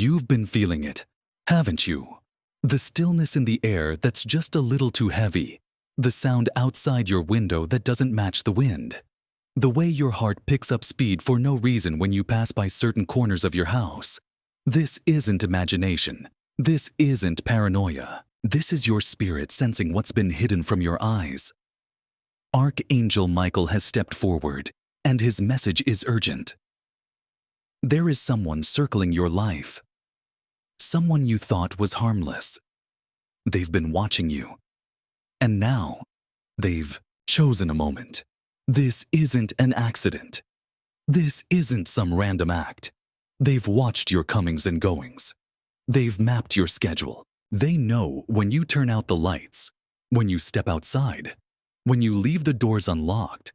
You've been feeling it, haven't you? The stillness in the air that's just a little too heavy. The sound outside your window that doesn't match the wind. The way your heart picks up speed for no reason when you pass by certain corners of your house. This isn't imagination. This isn't paranoia. This is your spirit sensing what's been hidden from your eyes. Archangel Michael has stepped forward, and his message is urgent. There is someone circling your life. Someone you thought was harmless. They've been watching you. And now, they've chosen a moment. This isn't an accident. This isn't some random act. They've watched your comings and goings. They've mapped your schedule. They know when you turn out the lights, when you step outside, when you leave the doors unlocked.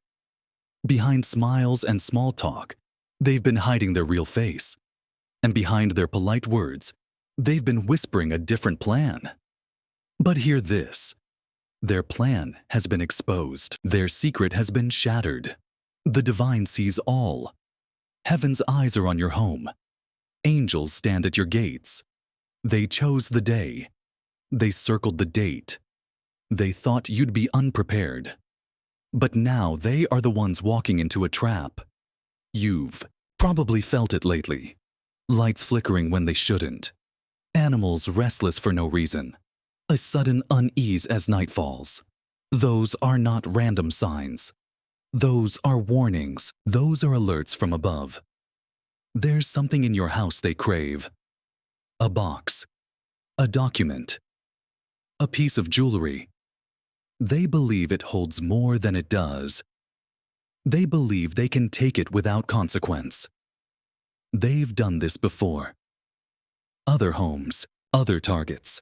Behind smiles and small talk, they've been hiding their real face. And behind their polite words, they've been whispering a different plan. But hear this. Their plan has been exposed. Their secret has been shattered. The divine sees all. Heaven's eyes are on your home. Angels stand at your gates. They chose the day. They circled the date. They thought you'd be unprepared. But now they are the ones walking into a trap. You've probably felt it lately. Lights flickering when they shouldn't. Animals restless for no reason. A sudden unease as night falls. Those are not random signs. Those are warnings. Those are alerts from above. There's something in your house they crave. A box. A document. A piece of jewelry. They believe it holds more than it does. They believe they can take it without consequence. They've done this before. Other homes, other targets.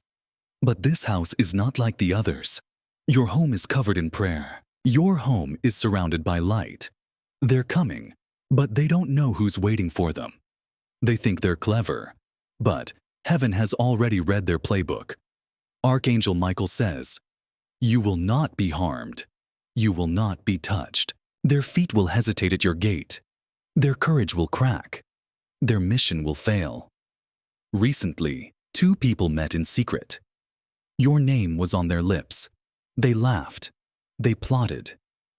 But this house is not like the others. Your home is covered in prayer. Your home is surrounded by light. They're coming, but they don't know who's waiting for them. They think they're clever, but heaven has already read their playbook. Archangel Michael says, "You will not be harmed. You will not be touched. Their feet will hesitate at your gate. Their courage will crack. Their mission will fail." Recently, 2 people met in secret. Your name was on their lips. They laughed. They plotted.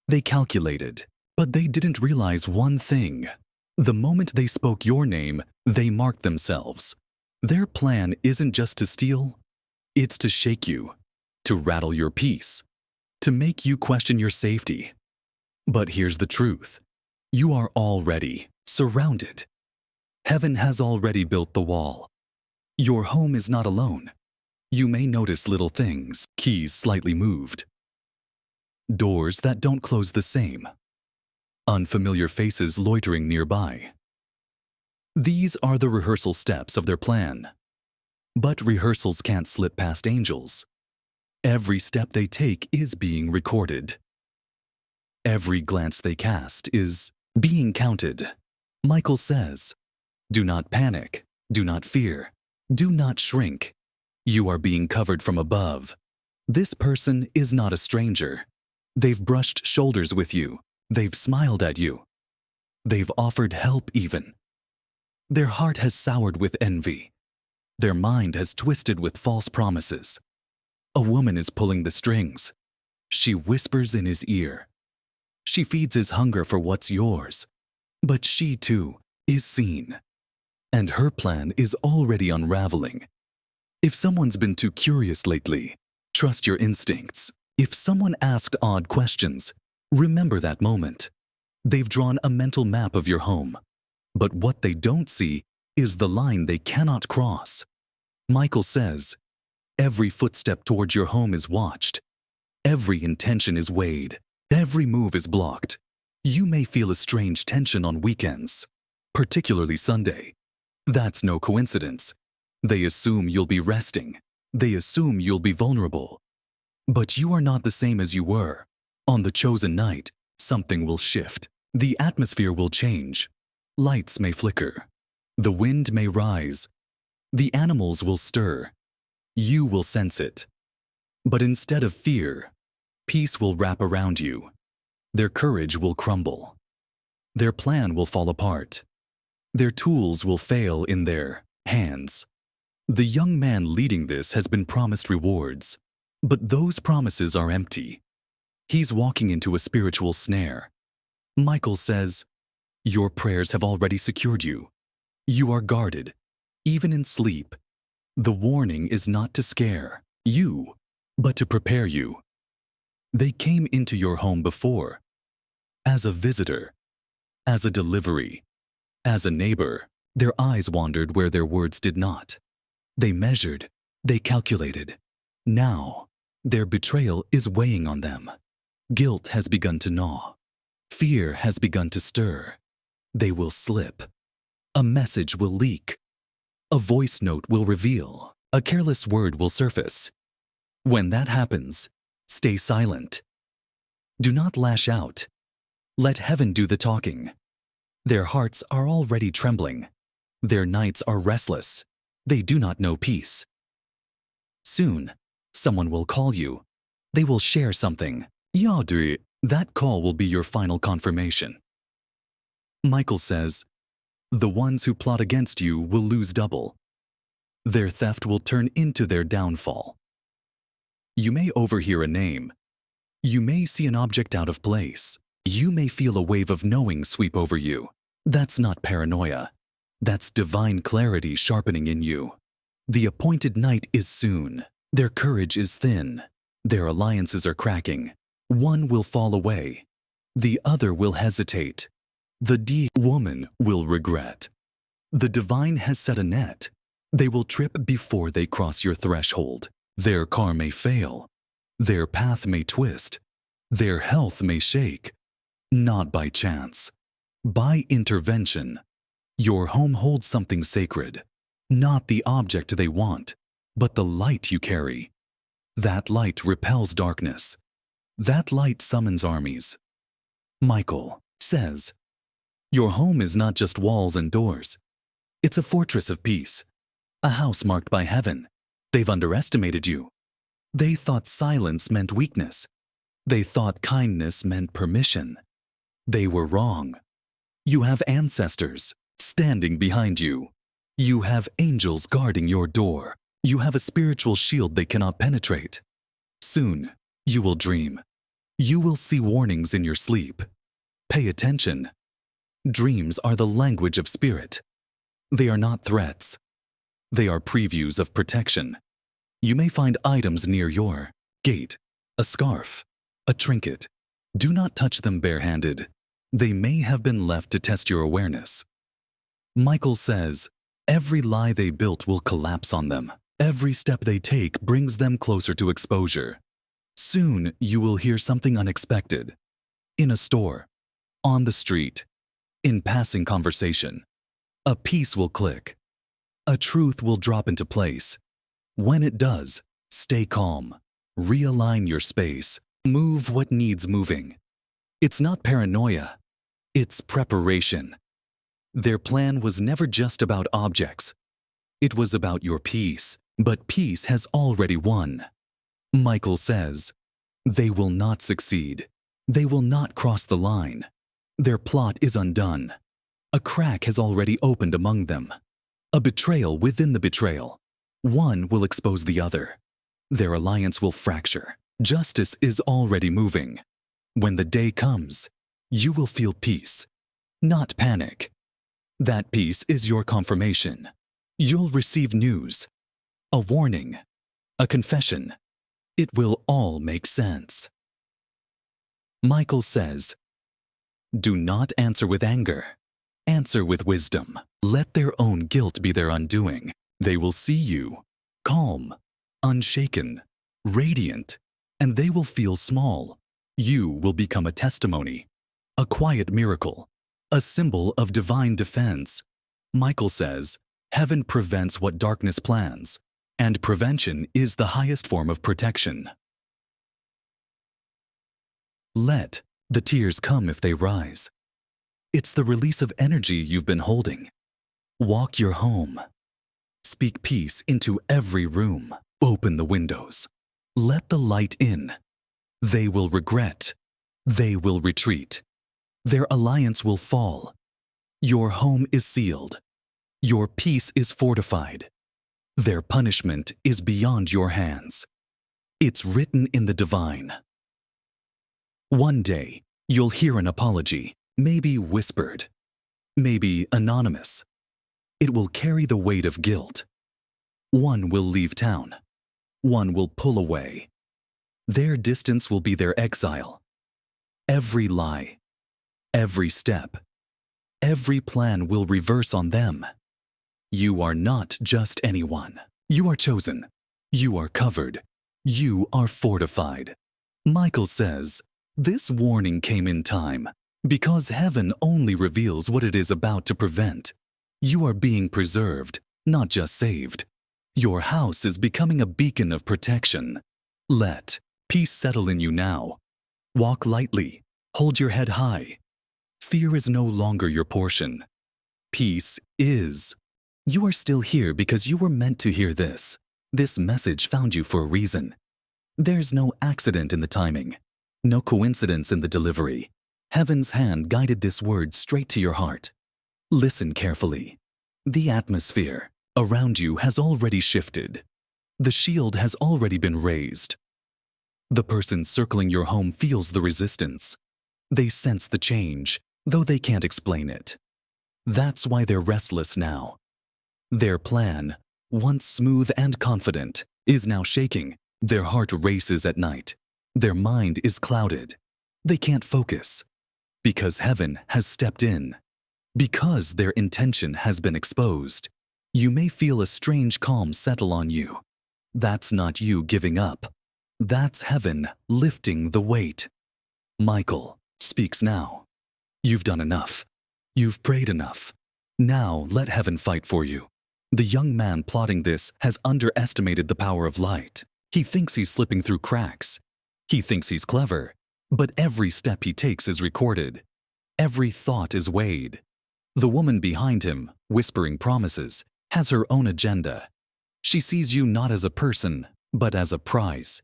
They calculated. But they didn't realize one thing. The moment they spoke your name, they marked themselves. Their plan isn't just to steal. It's to shake you, to rattle your peace, to make you question your safety. But here's the truth. You are already surrounded. Heaven has already built the wall. Your home is not alone. You may notice little things, keys slightly moved. Doors that don't close the same. Unfamiliar faces loitering nearby. These are the rehearsal steps of their plan. But rehearsals can't slip past angels. Every step they take is being recorded. Every glance they cast is being counted. Michael says, "Do not panic, do not fear, do not shrink. You are being covered from above. This person is not a stranger. They've brushed shoulders with you. They've smiled at you. They've offered help even. Their heart has soured with envy. Their mind has twisted with false promises. A woman is pulling the strings. She whispers in his ear. She feeds his hunger for what's yours. But she, too, is seen. And her plan is already unraveling. If someone's been too curious lately, trust your instincts. If someone asked odd questions, remember that moment. They've drawn a mental map of your home. But what they don't see is the line they cannot cross. Michael says, every footstep towards your home is watched. Every intention is weighed. Every move is blocked. You may feel a strange tension on weekends, particularly Sunday. That's no coincidence. They assume you'll be resting. They assume you'll be vulnerable. But you are not the same as you were. On the chosen night, something will shift. The atmosphere will change. Lights may flicker. The wind may rise. The animals will stir. You will sense it. But instead of fear, peace will wrap around you. Their courage will crumble. Their plan will fall apart. Their tools will fail in their Hands. The young man leading this has been promised rewards, but those promises are empty. He's walking into a spiritual snare. Michael says, your prayers have already secured you. You are guarded, even in sleep. The warning is not to scare you, but to prepare you. They came into your home before, as a visitor, as a delivery, as a neighbor. Their eyes wandered where their words did not. They measured, they calculated. Now, their betrayal is weighing on them. Guilt has begun to gnaw. Fear has begun to stir. They will slip. A message will leak. A voice note will reveal. A careless word will surface. When that happens, stay silent. Do not lash out. Let heaven do the talking. Their hearts are already trembling. Their nights are restless. They do not know peace. Soon, someone will call you. They will share something. That call will be your final confirmation. Michael says, the ones who plot against you will lose double. Their theft will turn into their downfall. You may overhear a name. You may see an object out of place. You may feel a wave of knowing sweep over you. That's not paranoia. That's divine clarity sharpening in you. The appointed night is soon. Their courage is thin. Their alliances are cracking. One will fall away. The other will hesitate. The woman will regret. The divine has set a net. They will trip before they cross your threshold. Their car may fail. Their path may twist. Their health may shake. Not by chance. By intervention. Your home holds something sacred. Not the object they want, but the light you carry. That light repels darkness. That light summons armies. Michael says, your home is not just walls and doors. It's a fortress of peace. A house marked by heaven. They've underestimated you. They thought silence meant weakness. They thought kindness meant permission. They were wrong. You have ancestors standing behind you. You have angels guarding your door. You have a spiritual shield they cannot penetrate. Soon, you will dream. You will see warnings in your sleep. Pay attention. Dreams are the language of spirit. They are not threats. They are previews of protection. You may find items near your gate, a scarf, a trinket. Do not touch them barehanded. They may have been left to test your awareness. Michael says, every lie they built will collapse on them. Every step they take brings them closer to exposure. Soon you will hear something unexpected. In a store, on the street, in passing conversation. A piece will click. A truth will drop into place. When it does, stay calm. Realign your space. Move what needs moving. It's not paranoia. It's preparation. Their plan was never just about objects. It was about your peace, but peace has already won. Michael says, they will not succeed. They will not cross the line. Their plot is undone. A crack has already opened among them. A betrayal within the betrayal. One will expose the other. Their alliance will fracture. Justice is already moving. When the day comes, you will feel peace, not panic. That peace is your confirmation. You'll receive news, a warning, a confession. It will all make sense. Michael says, do not answer with anger. Answer with wisdom. Let their own guilt be their undoing. They will see you, calm, unshaken, radiant, and they will feel small. You will become a testimony, a quiet miracle, a symbol of divine defense. Michael says, heaven prevents what darkness plans, and prevention is the highest form of protection. Let the tears come if they rise. It's the release of energy you've been holding. Walk your home. Speak peace into every room. Open the windows. Let the light in. They will regret. They will retreat. Their alliance will fall. Your home is sealed. Your peace is fortified. Their punishment is beyond your hands. It's written in the divine. One day, you'll hear an apology, maybe whispered, maybe anonymous. It will carry the weight of guilt. One will leave town. One will pull away. Their distance will be their exile. Every lie, every step, every plan will reverse on them. You are not just anyone. You are chosen. You are covered. You are fortified. Michael says, this warning came in time because heaven only reveals what it is about to prevent. You are being preserved, not just saved. Your house is becoming a beacon of protection. Let peace settle in you now. Walk lightly. Hold your head high. Fear is no longer your portion. Peace is. You are still here because you were meant to hear this. This message found you for a reason. There's no accident in the timing, no coincidence in the delivery. Heaven's hand guided this word straight to your heart. Listen carefully. The atmosphere around you has already shifted. The shield has already been raised. The person circling your home feels the resistance. They sense the change, though they can't explain it. That's why they're restless now. Their plan, once smooth and confident, is now shaking. Their heart races at night. Their mind is clouded. They can't focus. Because heaven has stepped in. Because their intention has been exposed. You may feel a strange calm settle on you. That's not you giving up. That's heaven lifting the weight. Michael speaks now. You've done enough. You've prayed enough. Now let heaven fight for you. The young man plotting this has underestimated the power of light. He thinks he's slipping through cracks. He thinks he's clever. But every step he takes is recorded. Every thought is weighed. The woman behind him, whispering promises, has her own agenda. She sees you not as a person, but as a prize.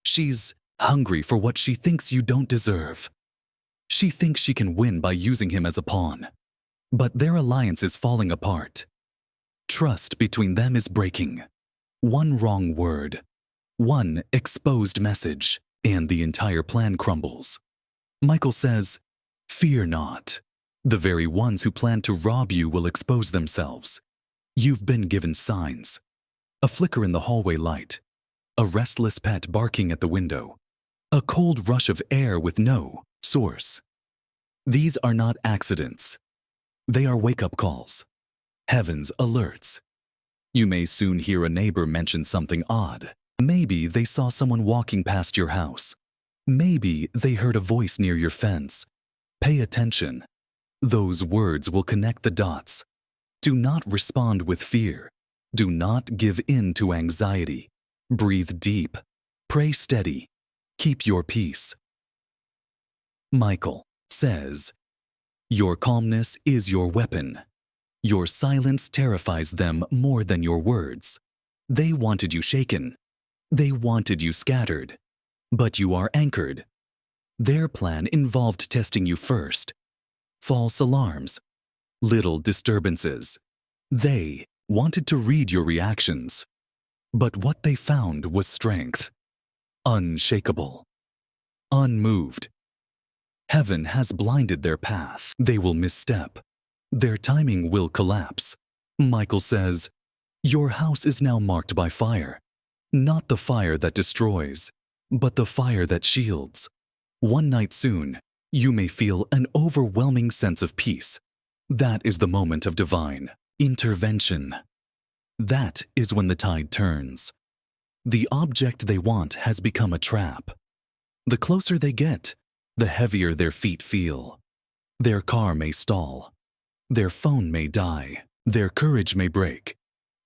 She's hungry for what she thinks you don't deserve. She thinks she can win by using him as a pawn. But their alliance is falling apart. Trust between them is breaking. One wrong word, one exposed message, and the entire plan crumbles. Michael says, fear not. The very ones who plan to rob you will expose themselves. You've been given signs. A flicker in the hallway light. A restless pet barking at the window. A cold rush of air with no source. These are not accidents. They are wake-up calls. Heaven's alerts. You may soon hear a neighbor mention something odd. Maybe they saw someone walking past your house. Maybe they heard a voice near your fence. Pay attention. Those words will connect the dots. Do not respond with fear. Do not give in to anxiety. Breathe deep. Pray steady. Keep your peace. Michael says, your calmness is your weapon. Your silence terrifies them more than your words. They wanted you shaken. They wanted you scattered. But you are anchored. Their plan involved testing you first. False alarms. Little disturbances. They wanted to read your reactions. But what they found was strength. Unshakable. Unmoved. Heaven has blinded their path. They will misstep. Their timing will collapse. Michael says, your house is now marked by fire. Not the fire that destroys, but the fire that shields. One night soon, you may feel an overwhelming sense of peace. That is the moment of divine intervention. That is when the tide turns. The object they want has become a trap. The closer they get, the heavier their feet feel. Their car may stall. Their phone may die. Their courage may break.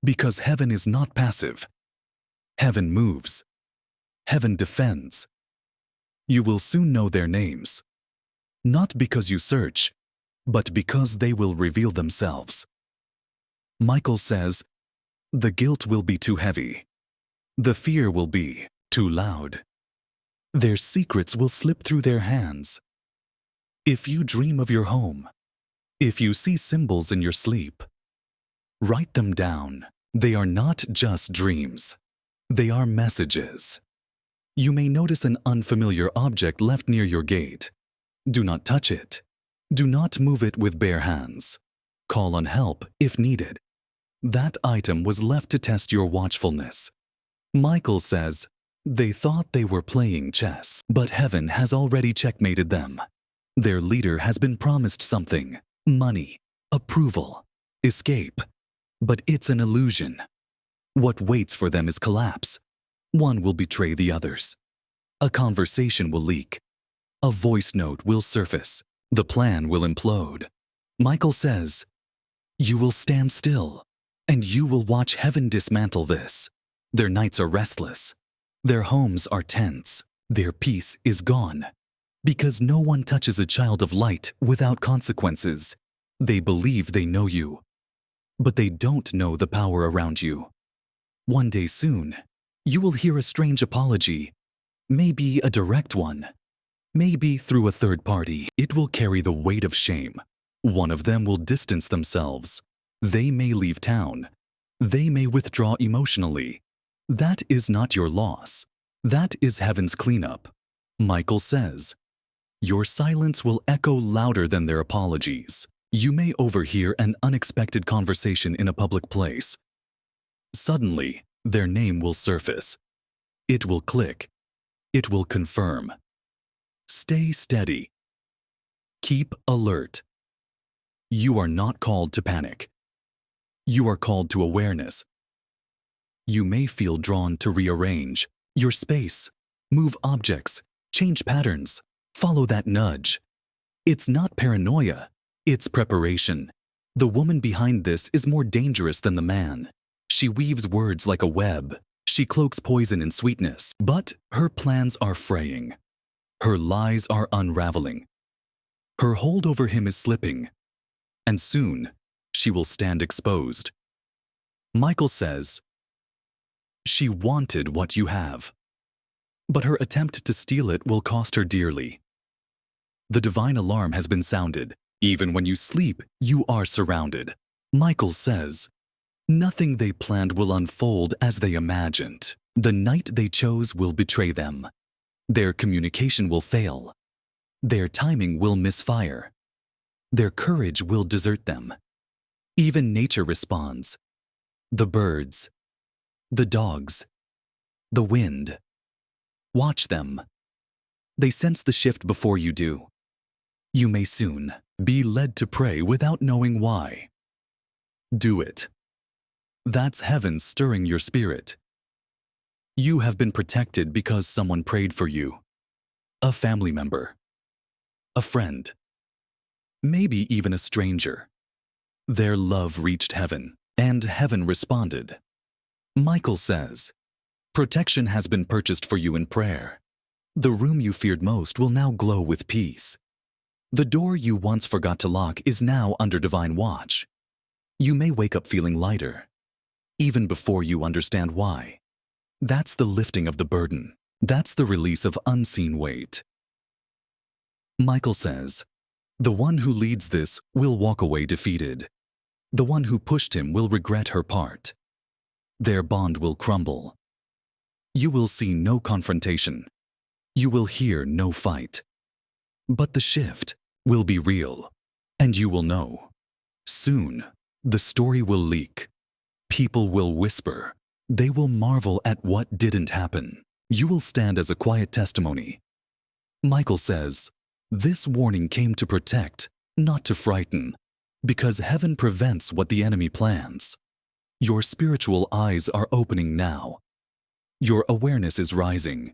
Because heaven is not passive. Heaven moves. Heaven defends. You will soon know their names. Not because you search, but because they will reveal themselves. Michael says, the guilt will be too heavy. The fear will be too loud. Their secrets will slip through their hands. If you dream of your home, if you see symbols in your sleep, Write them down. They are not just dreams. They are messages. You may notice an unfamiliar object left near your gate. Do not touch it. Do not move it with bare hands. Call on help if needed. That item was left to test your watchfulness. Michael says, they thought they were playing chess, but heaven has already checkmated them. Their leader has been promised something: money, approval, escape. But it's an illusion. What waits for them is collapse. One will betray the others. A conversation will leak. A voice note will surface. The plan will implode. Michael says, you will stand still, and you will watch heaven dismantle this. Their nights are restless. Their homes are tense. Their peace is gone. Because no one touches a child of light without consequences. They believe they know you, but they don't know the power around you. One day soon, you will hear a strange apology, maybe a direct one, maybe through a third party. It will carry the weight of shame. One of them will distance themselves. They may leave town. They may withdraw emotionally. That is not your loss. That is heaven's cleanup. Michael says, your silence will echo louder than their apologies. You may overhear an unexpected conversation in a public place. Suddenly, their name will surface. It will click. It will confirm. Stay steady. Keep alert. You are not called to panic. You are called to awareness. You may feel drawn to rearrange your space, move objects, change patterns, follow that nudge. It's not paranoia. It's preparation. The woman behind this is more dangerous than the man. She weaves words like a web. She cloaks poison in sweetness. But her plans are fraying. Her lies are unraveling. Her hold over him is slipping. And soon, she will stand exposed. Michael says, she wanted what you have. But her attempt to steal it will cost her dearly. The divine alarm has been sounded. Even when you sleep, you are surrounded. Michael says, nothing they planned will unfold as they imagined. The night they chose will betray them. Their communication will fail. Their timing will misfire. Their courage will desert them. Even nature responds. The birds, the dogs, the wind. Watch them. They sense the shift before you do. You may soon be led to pray without knowing why. Do it. That's heaven stirring your spirit. You have been protected because someone prayed for you. A family member. A friend. Maybe even a stranger. Their love reached heaven, and heaven responded. Michael says, protection has been purchased for you in prayer. The room you feared most will now glow with peace. The door you once forgot to lock is now under divine watch. You may wake up feeling lighter, even before you understand why. That's the lifting of the burden. That's the release of unseen weight. Michael says, the one who leads this will walk away defeated. The one who pushed him will regret her part. Their bond will crumble. You will see no confrontation. You will hear no fight. But the shift will be real, and you will know. Soon, the story will leak. People will whisper. They will marvel at what didn't happen. You will stand as a quiet testimony. Michael says, this warning came to protect, not to frighten, because heaven prevents what the enemy plans. Your spiritual eyes are opening now. Your awareness is rising.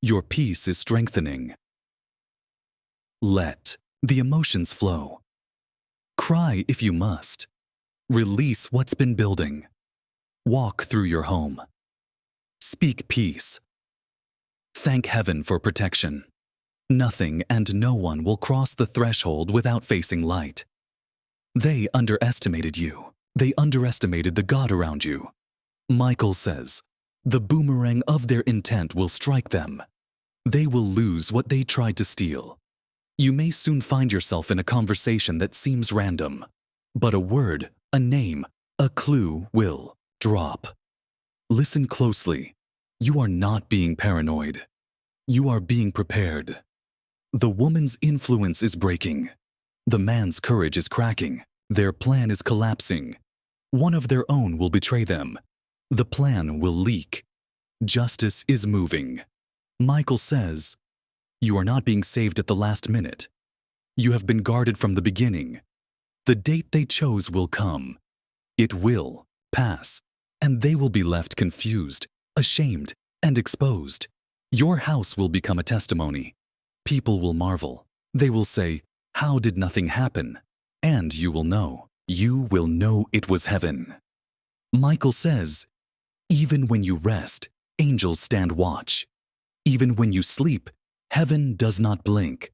Your peace is strengthening. Let the emotions flow. Cry if you must. Release what's been building. Walk through your home. Speak peace. Thank heaven for protection. Nothing and no one will cross the threshold without facing light. They underestimated you. They underestimated the God around you. Michael says, the boomerang of their intent will strike them. They will lose what they tried to steal. You may soon find yourself in a conversation that seems random, but a word, a name, A clue will drop. Listen closely. You are not being paranoid. You are being prepared. The woman's influence is breaking. The man's courage is cracking. Their plan is collapsing. One of their own will betray them. The plan will leak. Justice is moving. Michael says, you are not being saved at the last minute. You have been guarded from the beginning. The date they chose will come. It will pass, and they will be left confused, ashamed, and exposed. Your house will become a testimony. People will marvel. They will say, how did nothing happen? And you will know. You will know it was heaven. Michael says, even when you rest, angels stand watch. Even when you sleep, heaven does not blink.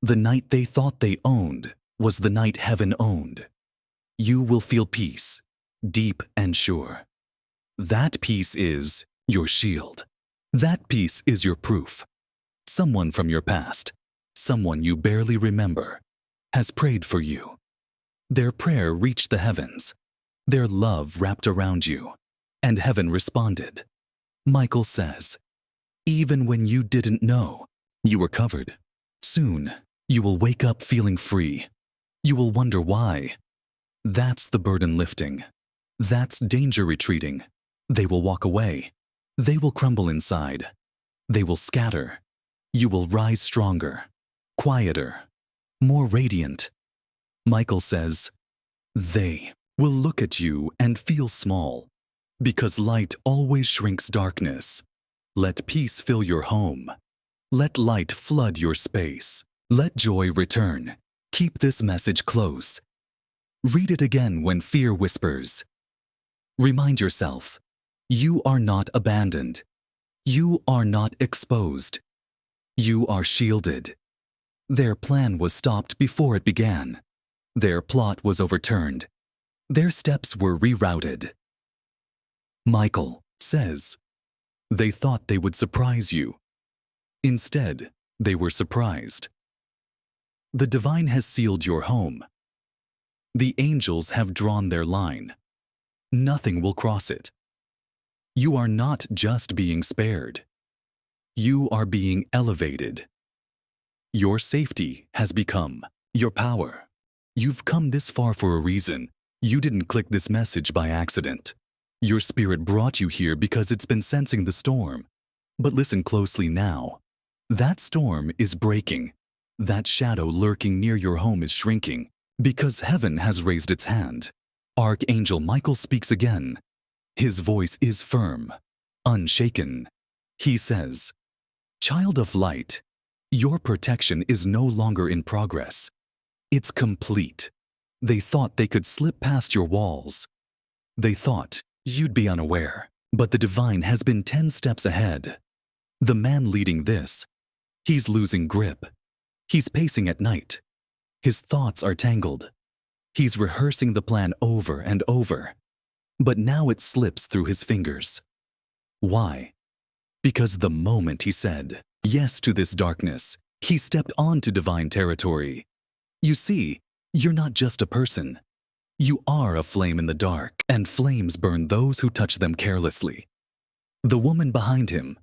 The night they thought they owned was the night heaven owned. You will feel peace, deep and sure. That peace is your shield. That peace is your proof. Someone from your past, someone you barely remember, has prayed for you. Their prayer reached the heavens. Their love wrapped around you, and heaven responded. Michael says, even when you didn't know, you were covered. Soon, you will wake up feeling free. You will wonder why. That's the burden lifting. That's danger retreating. They will walk away. They will crumble inside. They will scatter. You will rise stronger, quieter, more radiant. Michael says, they will look at you and feel small, because light always shrinks darkness. Let peace fill your home. Let light flood your space. Let joy return. Keep this message close. Read it again when fear whispers. Remind yourself, you are not abandoned. You are not exposed. You are shielded. Their plan was stopped before it began. Their plot was overturned. Their steps were rerouted. Michael says, they thought they would surprise you. Instead, they were surprised. The divine has sealed your home. The angels have drawn their line. Nothing will cross it. You are not just being spared. You are being elevated. Your safety has become your power. You've come this far for a reason. You didn't click this message by accident. Your spirit brought you here because it's been sensing the storm. But listen closely now. That storm is breaking. That shadow lurking near your home is shrinking because heaven has raised its hand. Archangel Michael speaks again. His voice is firm, unshaken. He says, child of light, your protection is no longer in progress. It's complete. They thought they could slip past your walls. They thought you'd be unaware, but the divine has been 10 steps ahead. The man leading this, he's losing grip. He's pacing at night. His thoughts are tangled. He's rehearsing the plan over and over. But now it slips through his fingers. Why? Because the moment he said yes to this darkness, he stepped onto divine territory. You see, you're not just a person. You are a flame in the dark, and flames burn those who touch them carelessly. The woman behind him,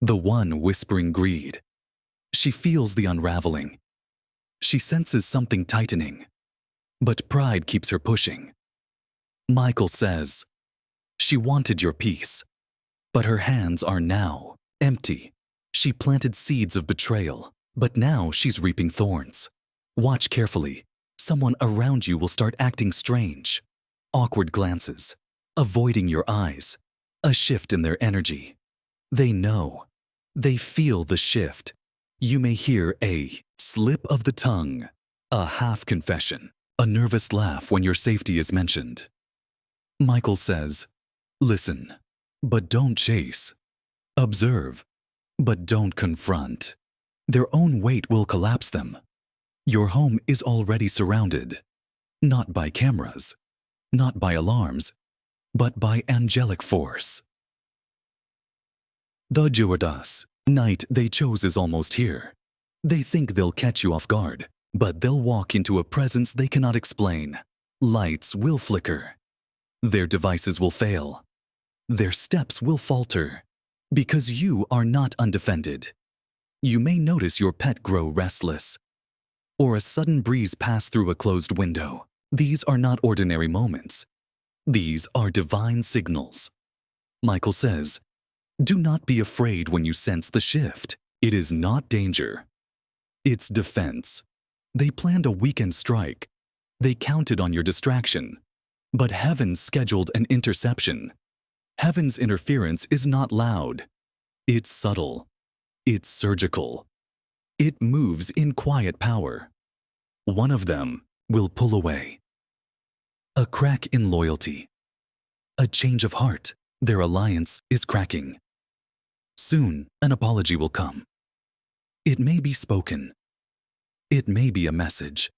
the one whispering greed, she feels the unraveling. She senses something tightening, but pride keeps her pushing. Michael says, she wanted your peace, but her hands are now empty. She planted seeds of betrayal, but now she's reaping thorns. Watch carefully. Someone around you will start acting strange. Awkward glances, avoiding your eyes, a shift in their energy. They know. They feel the shift. You may hear a slip of the tongue, a half confession, a nervous laugh when your safety is mentioned. Michael says, listen, but don't chase. Observe, but don't confront. Their own weight will collapse them. Your home is already surrounded, not by cameras, not by alarms, but by angelic force. The Judas night they chose is almost here. They think they'll catch you off guard, but they'll walk into a presence they cannot explain. Lights will flicker. Their devices will fail. Their steps will falter. Because you are not undefended. You may notice your pet grow restless, or a sudden breeze pass through a closed window. These are not ordinary moments. These are divine signals. Michael says, do not be afraid when you sense the shift. It is not danger. It's defense. They planned a weekend strike. They counted on your distraction. But heaven scheduled an interception. Heaven's interference is not loud. It's subtle. It's surgical. It moves in quiet power. One of them will pull away. A crack in loyalty. A change of heart. Their alliance is cracking. Soon, an apology will come. It may be spoken. It may be a message.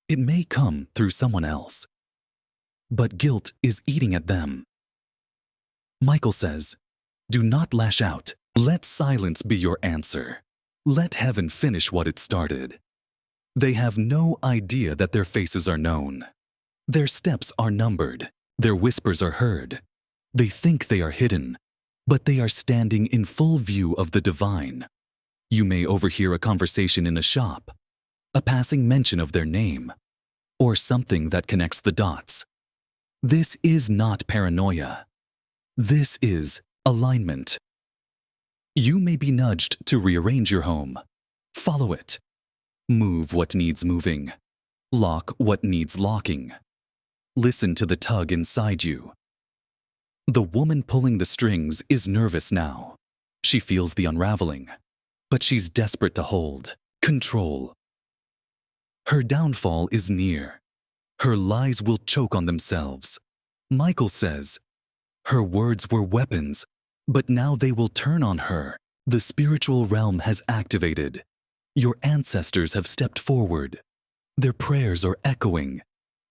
It may come through someone else. But guilt is eating at them. Michael says, do not lash out. Let silence be your answer. Let heaven finish what it started. They have no idea that their faces are known. Their steps are numbered. Their whispers are heard. They think they are hidden, but they are standing in full view of the divine. You may overhear a conversation in a shop, a passing mention of their name, or something that connects the dots. This is not paranoia. This is alignment. You may be nudged to rearrange your home. Follow it. Move what needs moving. Lock what needs locking. Listen to the tug inside you. The woman pulling the strings is nervous now. She feels the unraveling, but she's desperate to hold, control. Her downfall is near. Her lies will choke on themselves. Michael says, her words were weapons, but now they will turn on her. The spiritual realm has activated. Your ancestors have stepped forward. Their prayers are echoing.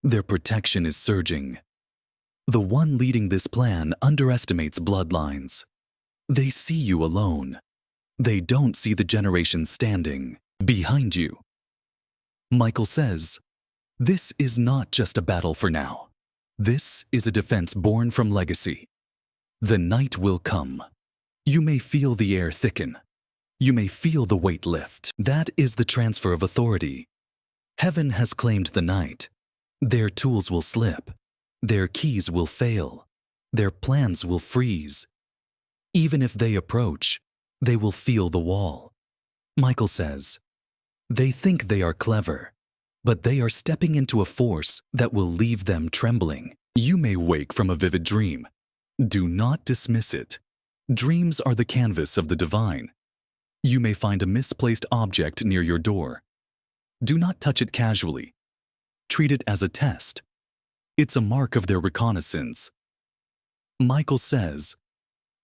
Their protection is surging. The one leading this plan underestimates bloodlines. They see you alone. They don't see the generations standing behind you. Michael says, this is not just a battle for now. This is a defense born from legacy. The night will come. You may feel the air thicken. You may feel the weight lift. That is the transfer of authority. Heaven has claimed the night. Their tools will slip. Their keys will fail. Their plans will freeze. Even if they approach, they will feel the wall. Michael says, they think they are clever, but they are stepping into a force that will leave them trembling. You may wake from a vivid dream. Do not dismiss it. Dreams are the canvas of the divine. You may find a misplaced object near your door. Do not touch it casually. Treat it as a test. It's a mark of their reconnaissance. Michael says,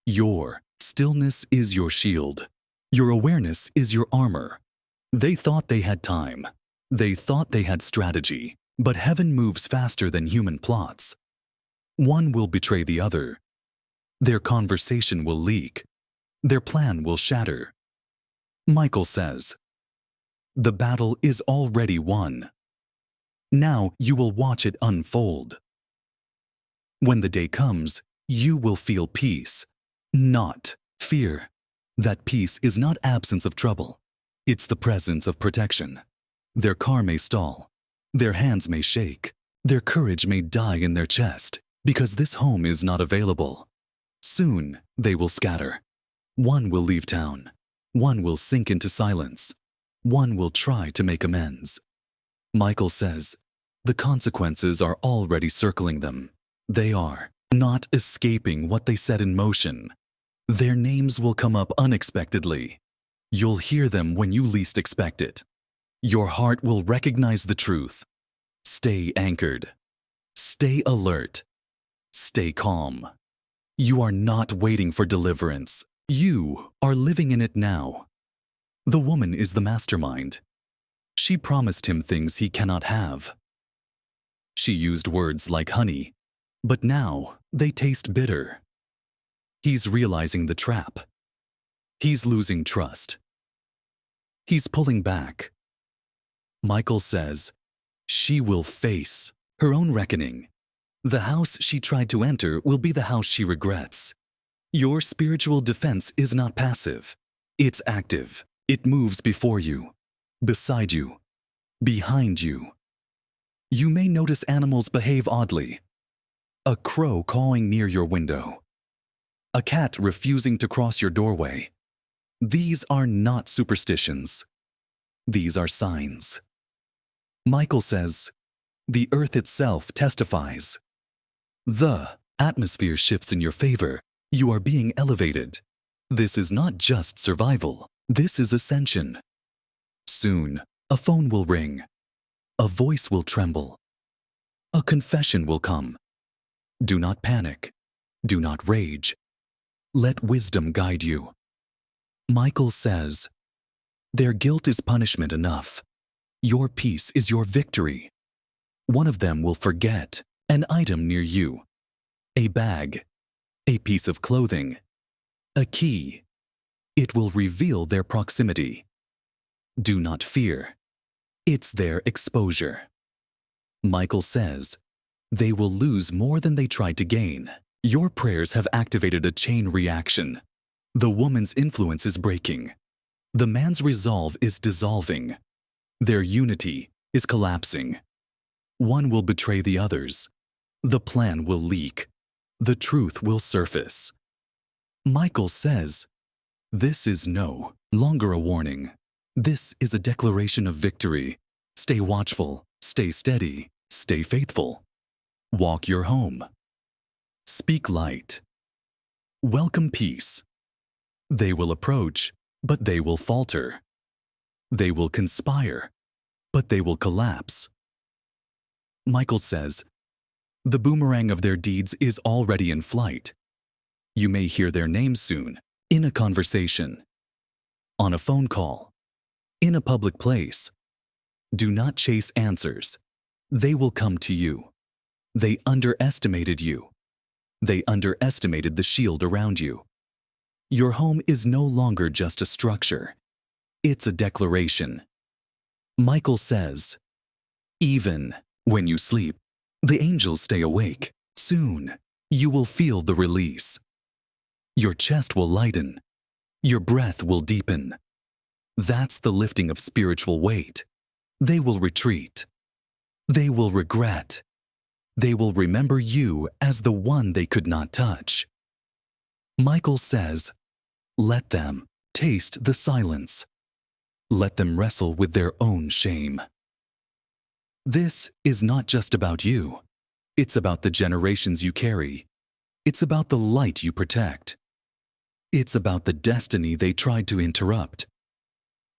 your stillness is your shield. Your awareness is your armor. They thought they had time. They thought they had strategy. But heaven moves faster than human plots. One will betray the other. Their conversation will leak. Their plan will shatter. Michael says, the battle is already won. Now you will watch it unfold. When the day comes, you will feel peace, not fear. That peace is not absence of trouble. It's the presence of protection. Their car may stall. Their hands may shake. Their courage may die in their chest because this home is not available. Soon they will scatter. One will leave town. One will sink into silence. One will try to make amends. Michael says, the consequences are already circling them. They are not escaping what they set in motion. Their names will come up unexpectedly. You'll hear them when you least expect it. Your heart will recognize the truth. Stay anchored. Stay alert. Stay calm. You are not waiting for deliverance. You are living in it now. The woman is the mastermind. She promised him things he cannot have. She used words like honey, but now they taste bitter. He's realizing the trap. He's losing trust. He's pulling back. Michael says, she will face her own reckoning. The house she tried to enter will be the house she regrets. Your spiritual defense is not passive. It's active. It moves before you, beside you, behind you. You may notice animals behave oddly. A crow cawing near your window. A cat refusing to cross your doorway. These are not superstitions. These are signs. Michael says, the earth itself testifies. The atmosphere shifts in your favor. You are being elevated. This is not just survival. This is ascension. Soon, a phone will ring. A voice will tremble. A confession will come. Do not panic. Do not rage. Let wisdom guide you. Michael says, their guilt is punishment enough. Your peace is your victory. One of them will forget an item near you, a bag, a piece of clothing, a key. It will reveal their proximity. Do not fear. It's their exposure. Michael says, they will lose more than they tried to gain. Your prayers have activated a chain reaction. The woman's influence is breaking. The man's resolve is dissolving. Their unity is collapsing. One will betray the others. The plan will leak. The truth will surface. Michael says, this is no longer a warning. This is a declaration of victory. Stay watchful, stay steady, stay faithful. Walk your home. Speak light. Welcome peace. They will approach, but they will falter. They will conspire, but they will collapse. Michael says, the boomerang of their deeds is already in flight. You may hear their names soon, in a conversation, on a phone call, in a public place. Do not chase answers. They will come to you. They underestimated you. They underestimated the shield around you. Your home is no longer just a structure. It's a declaration. Michael says, even when you sleep, the angels stay awake. Soon, you will feel the release. Your chest will lighten. Your breath will deepen. That's the lifting of spiritual weight. They will retreat. They will regret. They will remember you as the one they could not touch. Michael says, let them taste the silence. Let them wrestle with their own shame. This is not just about you. It's about the generations you carry. It's about the light you protect. It's about the destiny they tried to interrupt.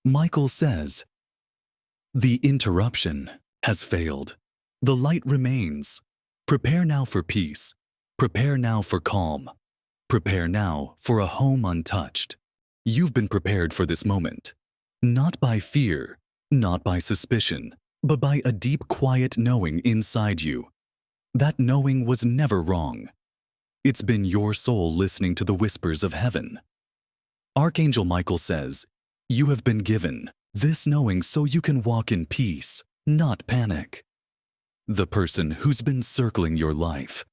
Michael says, the interruption has failed. The light remains. Prepare now for peace. Prepare now for calm. Prepare now for a home untouched. You've been prepared for this moment. Not by fear, not by suspicion, but by a deep, quiet knowing inside you. That knowing was never wrong. It's been your soul listening to the whispers of heaven. Archangel Michael says, you have been given this knowing so you can walk in peace, not panic. The person who's been circling your life.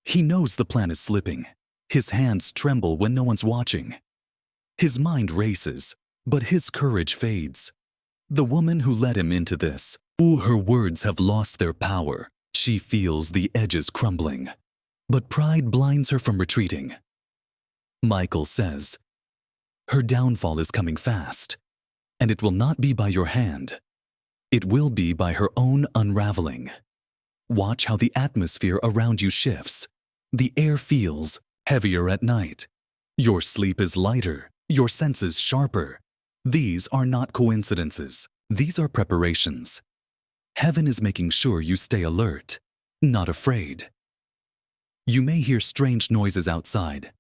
He knows the plan is slipping. His hands tremble when no one's watching. His mind races, but his courage fades. The woman who led him into this, her words have lost their power. She feels the edges crumbling, but pride blinds her from retreating. Michael says, her downfall is coming fast, and it will not be by your hand. It will be by her own unraveling. Watch how the atmosphere around you shifts. The air feels heavier at night. Your sleep is lighter, your senses sharper. These are not coincidences. These are preparations. Heaven is making sure you stay alert, not afraid. You may hear strange noises outside.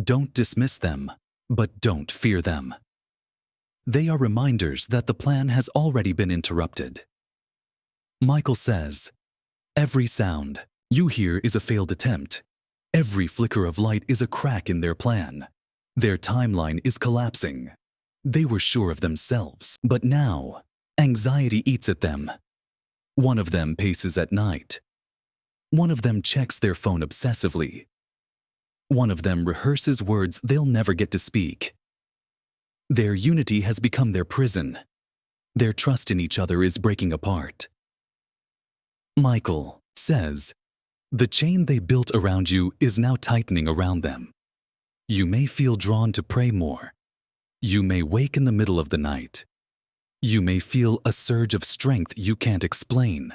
Don't dismiss them, but don't fear them. They are reminders that the plan has already been interrupted. Michael says, every sound you hear is a failed attempt. Every flicker of light is a crack in their plan. Their timeline is collapsing. They were sure of themselves, but now, anxiety eats at them. One of them paces at night. One of them checks their phone obsessively. One of them rehearses words they'll never get to speak. Their unity has become their prison. Their trust in each other is breaking apart. Michael says, the chain they built around you is now tightening around them. You may feel drawn to pray more. You may wake in the middle of the night. You may feel a surge of strength you can't explain.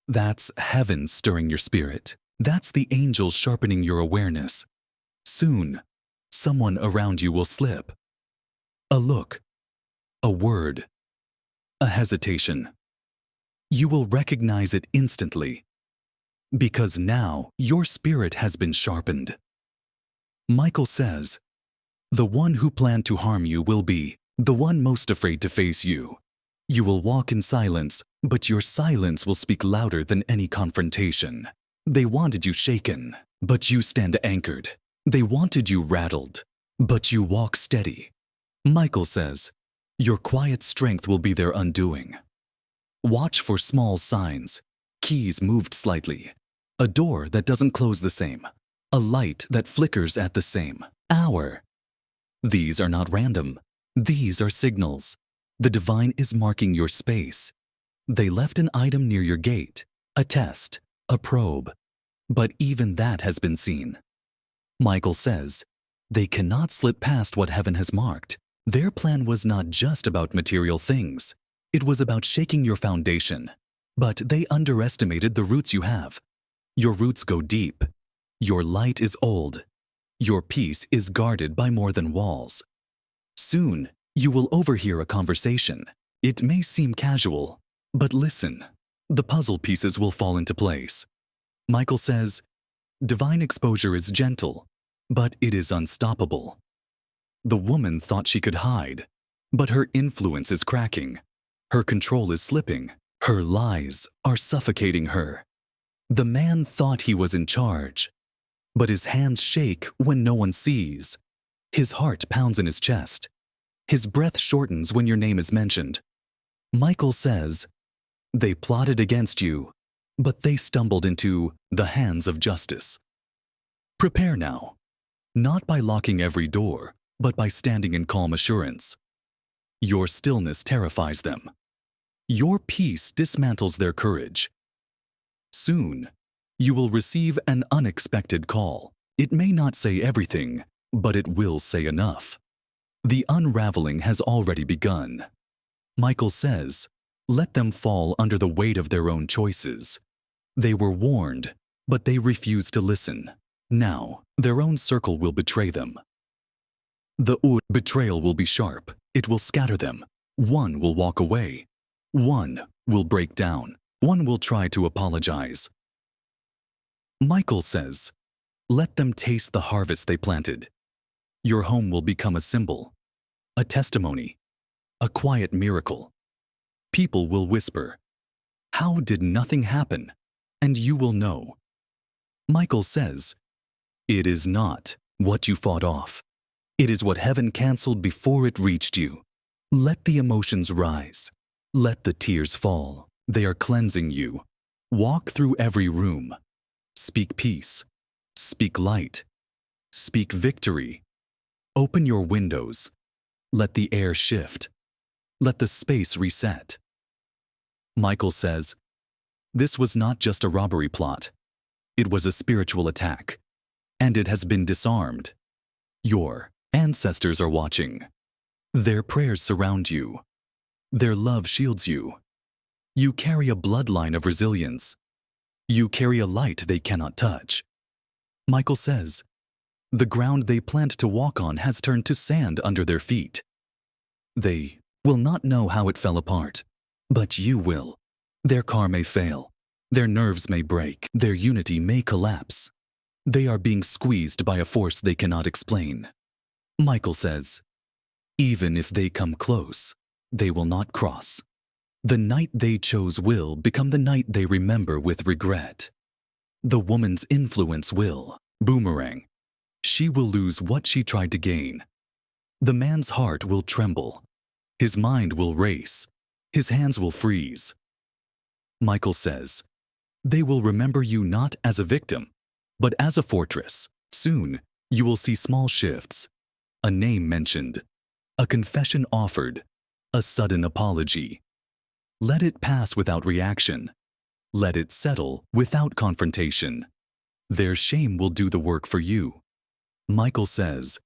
That's heaven stirring your spirit. That's the angels sharpening your awareness. Soon, someone around you will slip. A look, a word, a hesitation. You will recognize it instantly, because now your spirit has been sharpened. Michael says, the one who planned to harm you will be the one most afraid to face you. You will walk in silence, but your silence will speak louder than any confrontation. They wanted you shaken, but you stand anchored. They wanted you rattled, but you walk steady. Michael says, your quiet strength will be their undoing. Watch for small signs, keys moved slightly, a door that doesn't close the same, a light that flickers at the same hour. These are not random. These are signals. The divine is marking your space. They left an item near your gate, a test, a probe. But even that has been seen. Michael says, they cannot slip past what heaven has marked. Their plan was not just about material things. It was about shaking your foundation. But they underestimated the roots you have. Your roots go deep. Your light is old. Your peace is guarded by more than walls. Soon, you will overhear a conversation. It may seem casual, but listen. The puzzle pieces will fall into place. Michael says, divine exposure is gentle, but it is unstoppable. The woman thought she could hide, but her influence is cracking. Her control is slipping. Her lies are suffocating her. The man thought he was in charge, but his hands shake when no one sees. His heart pounds in his chest. His breath shortens when your name is mentioned. Michael says, they plotted against you, but they stumbled into the hands of justice. Prepare now, not by locking every door, but by standing in calm assurance. Your stillness terrifies them. Your peace dismantles their courage. Soon, you will receive an unexpected call. It may not say everything, but it will say enough. The unraveling has already begun. Michael says, let them fall under the weight of their own choices. They were warned, but they refused to listen. Now, their own circle will betray them. The betrayal will be sharp. It will scatter them. One will walk away. One will break down. One will try to apologize. Michael says, let them taste the harvest they planted. Your home will become a symbol, a testimony, a quiet miracle. People will whisper, how did nothing happen? And you will know. Michael says, it is not what you fought off. It is what heaven canceled before it reached you. Let the emotions rise. Let the tears fall. They are cleansing you. Walk through every room. Speak peace. Speak light. Speak victory. Open your windows. Let the air shift. Let the space reset. Michael says, this was not just a robbery plot. It was a spiritual attack, and it has been disarmed. Your ancestors are watching. Their prayers surround you. Their love shields you. You carry a bloodline of resilience. You carry a light they cannot touch. Michael says, the ground they planned to walk on has turned to sand under their feet. They will not know how it fell apart, but you will. Their car may fail. Their nerves may break. Their unity may collapse. They are being squeezed by a force they cannot explain. Michael says, even if they come close, they will not cross. The night they chose will become the night they remember with regret. The woman's influence will boomerang. She will lose what she tried to gain. The man's heart will tremble. His mind will race. His hands will freeze. Michael says, They will remember you not as a victim, but as a fortress. Soon, you will see small shifts, a name mentioned, a confession offered, a sudden apology. Let it pass without reaction. Let it settle without confrontation. Their shame will do the work for you. Michael says,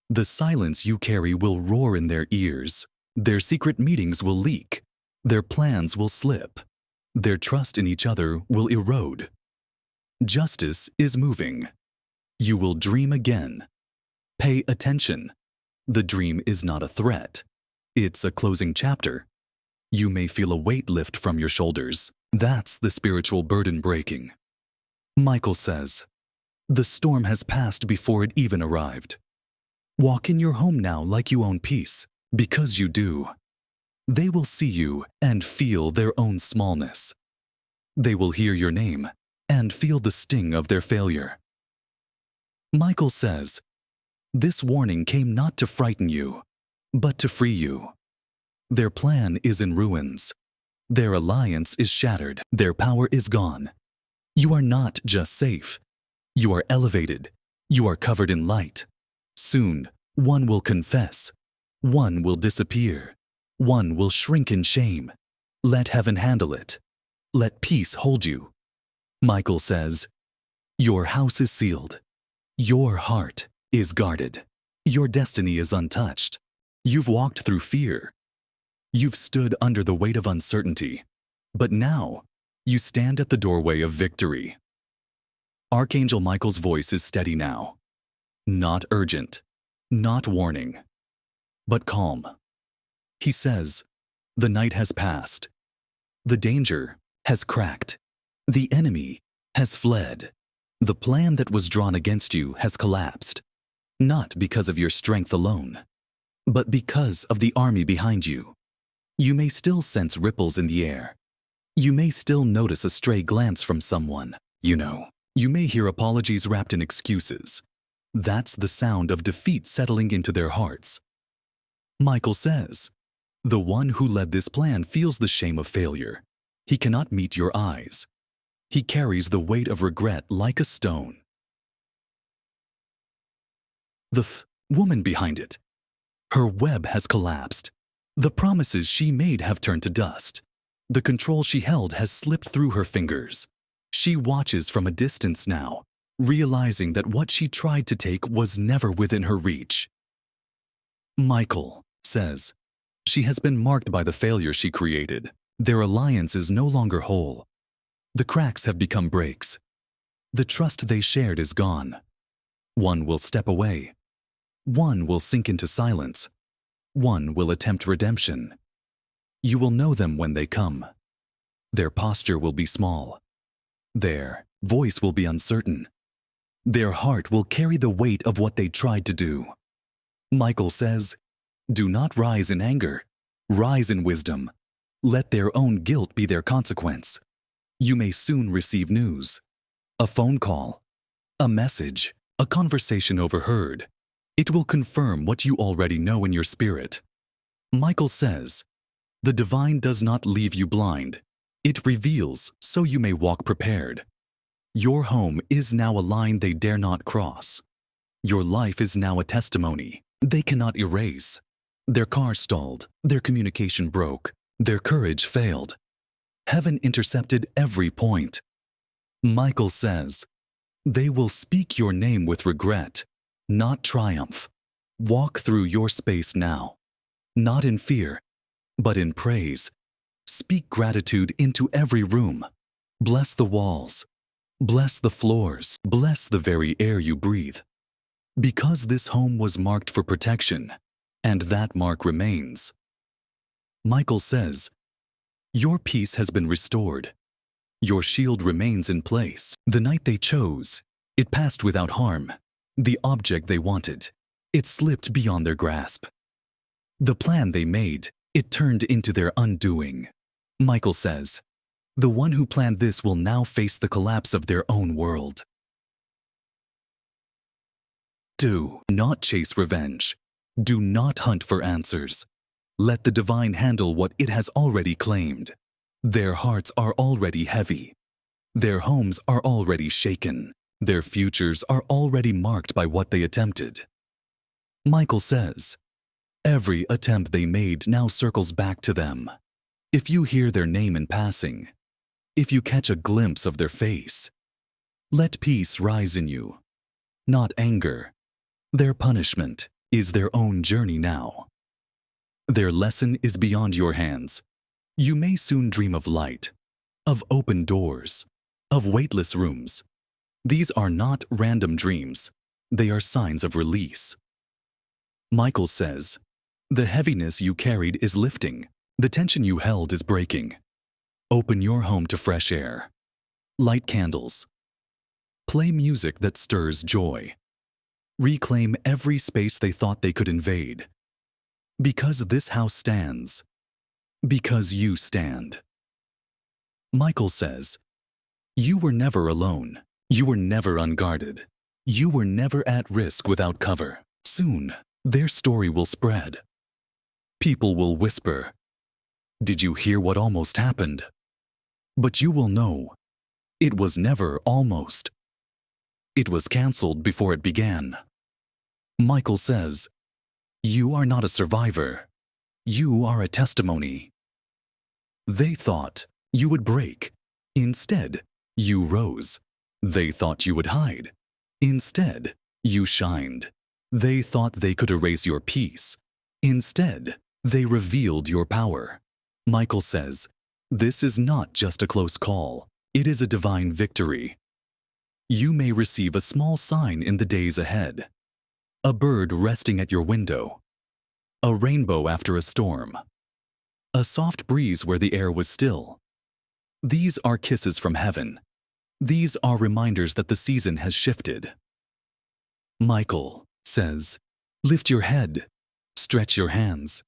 the silence you carry will roar in their ears. Their secret meetings will leak. Their plans will slip. Their trust in each other will erode. Justice is moving. You will dream again. Pay attention. The dream is not a threat. It's a closing chapter. You may feel a weight lift from your shoulders. That's the spiritual burden breaking. Michael says, the storm has passed before it even arrived. Walk in your home now like you own peace, because you do. They will see you and feel their own smallness. They will hear your name and feel the sting of their failure. Michael says, this warning came not to frighten you, but to free you. Their plan is in ruins. Their alliance is shattered. Their power is gone. You are not just safe. You are elevated. You are covered in light. Soon, one will confess. One will disappear. One will shrink in shame. Let heaven handle it. Let peace hold you. Michael says, your house is sealed. Your heart is guarded. Your destiny is untouched. You've walked through fear. You've stood under the weight of uncertainty. But now, you stand at the doorway of victory. Archangel Michael's voice is steady now. Not urgent. Not warning. But calm. He says, the night has passed. The danger has cracked. The enemy has fled. The plan that was drawn against you has collapsed. Not because of your strength alone, but because of the army behind you. You may still sense ripples in the air. You may still notice a stray glance from someone. You may hear apologies wrapped in excuses. That's the sound of defeat settling into their hearts. Michael says, the one who led this plan feels the shame of failure. He cannot meet your eyes. He carries the weight of regret like a stone. The woman behind it. Her web has collapsed. The promises she made have turned to dust. The control she held has slipped through her fingers. She watches from a distance now, realizing that what she tried to take was never within her reach. Michael says, she has been marked by the failure she created. Their alliance is no longer whole. The cracks have become breaks. The trust they shared is gone. One will step away. One will sink into silence. One will attempt redemption. You will know them when they come. Their posture will be small. Their voice will be uncertain. Their heart will carry the weight of what they tried to do. Michael says, do not rise in anger. Rise in wisdom. Let their own guilt be their consequence. You may soon receive news. A phone call. A message. A conversation overheard. It will confirm what you already know in your spirit. Michael says, the divine does not leave you blind. It reveals so you may walk prepared. Your home is now a line they dare not cross. Your life is now a testimony they cannot erase. Their car stalled. Their communication broke. Their courage failed. Heaven intercepted every point. Michael says, they will speak your name with regret, not triumph. Walk through your space now, not in fear, but in praise. Speak gratitude into every room. Bless the walls. Bless the floors. Bless the very air you breathe. Because this home was marked for protection, and that mark remains. Michael says, your peace has been restored. Your shield remains in place. The night they chose, it passed without harm. The object they wanted, it slipped beyond their grasp. The plan they made, it turned into their undoing. Michael says, the one who planned this will now face the collapse of their own world. Do not chase revenge. Do not hunt for answers. Let the divine handle what it has already claimed. Their hearts are already heavy. Their homes are already shaken. Their futures are already marked by what they attempted. Michael says, every attempt they made now circles back to them. If you hear their name in passing, if you catch a glimpse of their face, let peace rise in you, not anger. Their punishment is their own journey now. Their lesson is beyond your hands. You may soon dream of light, of open doors, of weightless rooms. These are not random dreams. They are signs of release. Michael says, the heaviness you carried is lifting. The tension you held is breaking. Open your home to fresh air. Light candles. Play music that stirs joy. Reclaim every space they thought they could invade. Because this house stands. Because you stand. Michael says, you were never alone. You were never unguarded. You were never at risk without cover. Soon, their story will spread. People will whisper, did you hear what almost happened? But you will know, it was never almost. It was canceled before it began. Michael says, you are not a survivor. You are a testimony. They thought you would break. Instead, you rose. They thought you would hide. Instead, you shined. They thought they could erase your peace. Instead, they revealed your power. Michael says, this is not just a close call. It is a divine victory. You may receive a small sign in the days ahead. A bird resting at your window. A rainbow after a storm. A soft breeze where the air was still. These are kisses from heaven. These are reminders that the season has shifted. Michael says, lift your head, stretch your hands,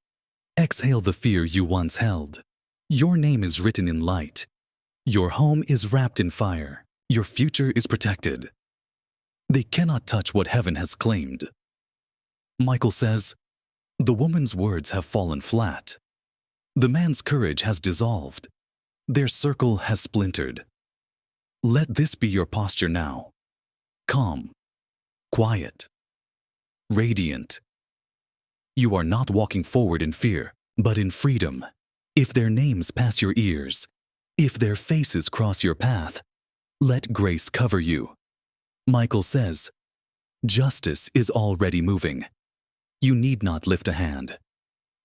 exhale the fear you once held. Your name is written in light. Your home is wrapped in fire. Your future is protected. They cannot touch what heaven has claimed. Michael says, the woman's words have fallen flat. The man's courage has dissolved. Their circle has splintered. Let this be your posture now. Calm, quiet, radiant. You are not walking forward in fear, but in freedom. If their names pass your ears, if their faces cross your path, let grace cover you. Michael says, justice is already moving. You need not lift a hand.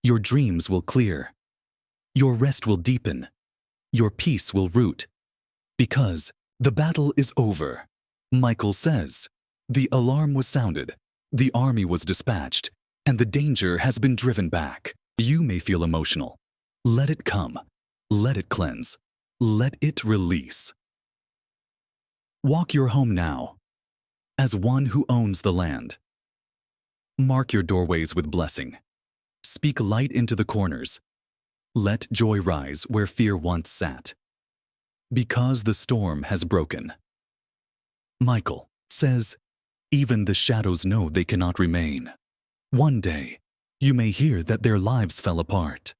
Your dreams will clear. Your rest will deepen. Your peace will root. Because the battle is over. Michael says, the alarm was sounded, the army was dispatched, and the danger has been driven back. You may feel emotional. Let it come. Let it cleanse. Let it release. Walk your home now, as one who owns the land. Mark your doorways with blessing. Speak light into the corners. Let joy rise where fear once sat. Because the storm has broken. Michael says, even the shadows know they cannot remain. One day, you may hear that their lives fell apart,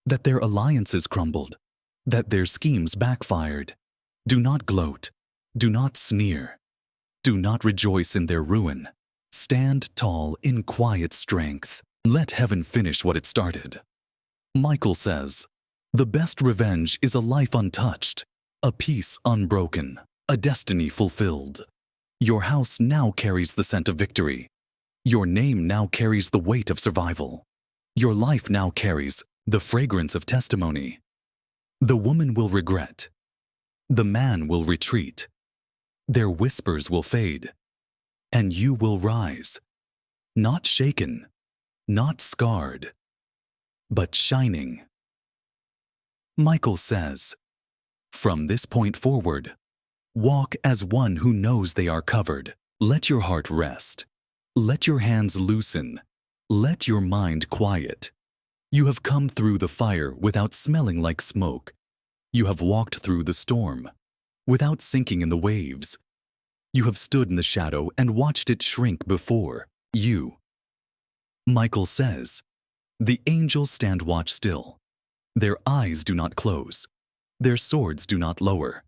that their alliances crumbled, that their schemes backfired. Do not gloat. Do not sneer. Do not rejoice in their ruin. Stand tall in quiet strength. Let heaven finish what it started. Michael says, the best revenge is a life untouched, a peace unbroken, a destiny fulfilled. Your house now carries the scent of victory. Your name now carries the weight of survival. Your life now carries the fragrance of testimony. The woman will regret. The man will retreat. Their whispers will fade. And you will rise, not shaken, not scarred, but shining. Michael says, from this point forward, walk as one who knows they are covered. Let your heart rest. Let your hands loosen. Let your mind quiet. You have come through the fire without smelling like smoke. You have walked through the storm without sinking in the waves. You have stood in the shadow and watched it shrink before you. Michael says, the angels stand watch still. Their eyes do not close. Their swords do not lower.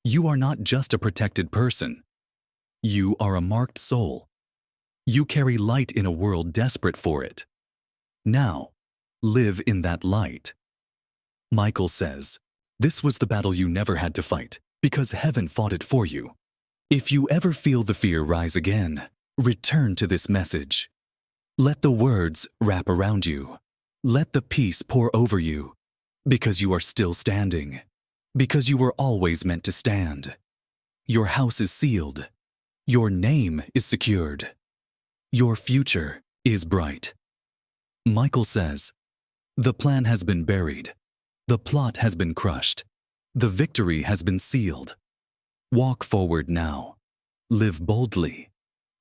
You are not just a protected person. You are a marked soul. You carry light in a world desperate for it. Now, live in that light. Michael says, this was the battle you never had to fight, because heaven fought it for you. If you ever feel the fear rise again, return to this message. Let the words wrap around you. Let the peace pour over you, because you are still standing, because you were always meant to stand. Your house is sealed. Your name is secured. Your future is bright. Michael says, the plan has been buried. The plot has been crushed. The victory has been sealed. Walk forward now. Live boldly.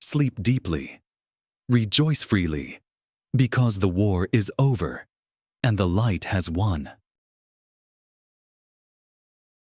Sleep deeply. Rejoice freely, because the war is over and the light has won.